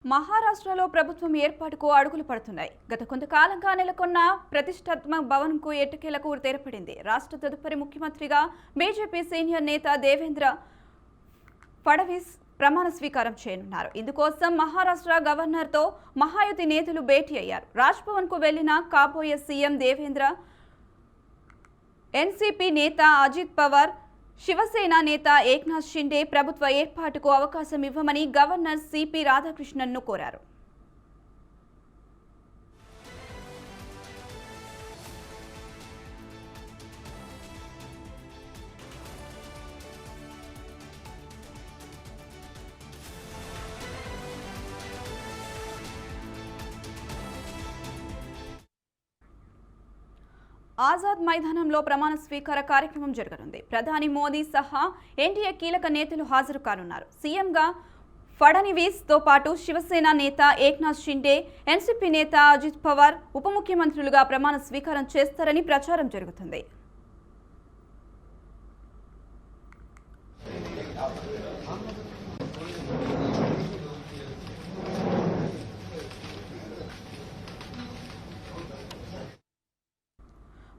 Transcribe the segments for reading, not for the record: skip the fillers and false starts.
మహారాష్ట్రలో ప్రభుత్వం ఏర్పాటుకు అడుగులు పడుతున్నాయి. గత కొంతకాలంగా నెలకొన్న ప్రతిష్టాత్మక భవన్కు ఎట్టకేలకు తెరపడింది. రాష్ట్ర తదుపరి ముఖ్యమంత్రిగా బీజేపీ సీనియర్ నేత దేవేంద్ర ఫడ్నవీస్ ప్రమాణ స్వీకారం చేయనున్నారు. ఇందుకోసం మహారాష్ట్ర గవర్నర్తో మహాయుతి నేతలు భేటీ అయ్యారు. రాజ్భవన్కు వెళ్లిన కాబోయే సీఎం దేవేంద్ర ఎన్సీపీ నేత అజిత్ పవార్, శివసేన నేత ఏక్నాథ్ షిండే ప్రభుత్వ ఏర్పాటుకు అవకాశం ఇవ్వమని గవర్నర్ సిపి రాధాకృష్ణన్ను కోరారు. ఆజాద్ మైదానంలో ప్రమాణ స్వీకార కార్యక్రమం జరగనుంది. ప్రధాని మోదీ సహా ఎన్డీఏ కీలక నేతలు హాజరు కానున్నారు. సీఎంగా ఫడ్నవీస్ తో పాటు శివసేన నేత ఏక్నాథ్ షిండే, ఎన్సీపీ నేత అజిత్ పవార్ ఉప ముఖ్యమంత్రులుగా ప్రమాణ స్వీకారం చేస్తారని ప్రచారం జరుగుతుంది.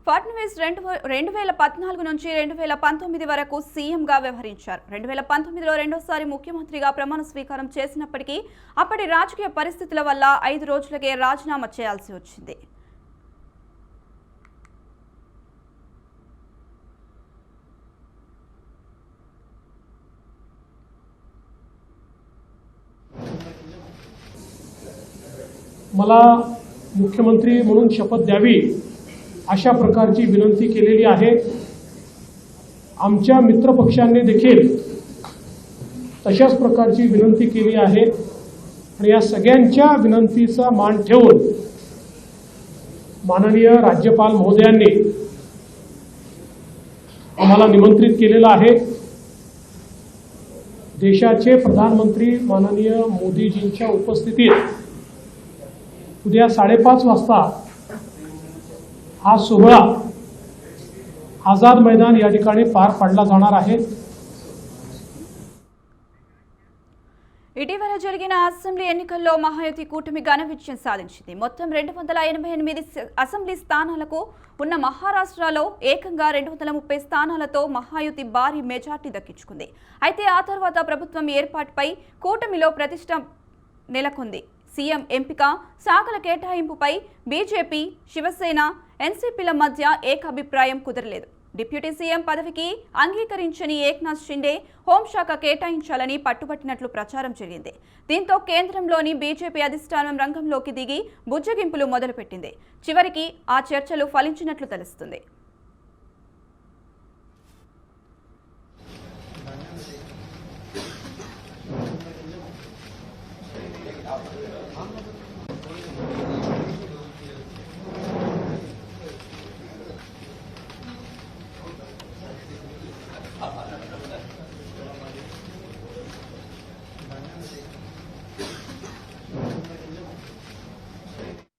ఫడ్నవీస్ 2014 నుంచి 2019 వరకు సీఎంగా వ్యవహరించారు. 2019లో రెండోసారి ముఖ్యమంత్రిగా ప్రమాణ స్వీకారం చేసినప్పటికీ అప్పటి రాజకీయ పరిస్థితుల వల్ల 5 రోజులకే రాజీనామా చేయాల్సి వచ్చింది. मला मुख्यमंत्री म्हणून शपथ द्यावी अशा प्रकारची विनंती केलेली आहे. आमच्या मित्रपक्षांनी देखील तशाच प्रकारची विनंती केली आहे आणि या सगळ्यांच्या विनंतीचा मान ठेवून माननीय राज्यपाल महोदयांनी आम्हाला निमंत्रित केलेलं आहे. देशाचे प्रधानमंत्री माननीय मोदीजींच्या उपस्थितीत उद्या 5:30 वाजता हा सोहळा आझाद मैदान या ठिकाणी पार पाडला जाणार आहे. ఇటీవల జరిగిన అసెంబ్లీ ఎన్నికల్లో మహాయుతి కూటమి ఘన విజయం సాధించింది. మొత్తం 288 అసెంబ్లీ స్థానాలకు ఉన్న మహారాష్ట్రలో ఏకంగా 230 స్థానాలతో మహాయుతి భారీ మెజార్టీ దక్కించుకుంది. అయితే ఆ తర్వాత ప్రభుత్వం ఏర్పాటుపై కూటమిలో ప్రతిష్ట నెలకొంది. సీఎం ఎంపిక, శాఖల కేటాయింపుపై బీజేపీ, శివసేన, ఎన్సీపీల మధ్య ఏకాభిప్రాయం కుదరలేదు. డిప్యూటీ సీఎం పదవికి అంగీకరించని ఏక్నాథ్ షిండే హోంశాఖ కేటాయించాలని పట్టుబట్టినట్లు ప్రచారం జరిగింది. దీంతో కేంద్రంలోని బీజేపీ అధిష్టానం రంగంలోకి దిగి బుజ్జగింపులు మొదలుపెట్టింది. చివరికి ఆ చర్చలు ఫలించినట్లు తెలుస్తుంది.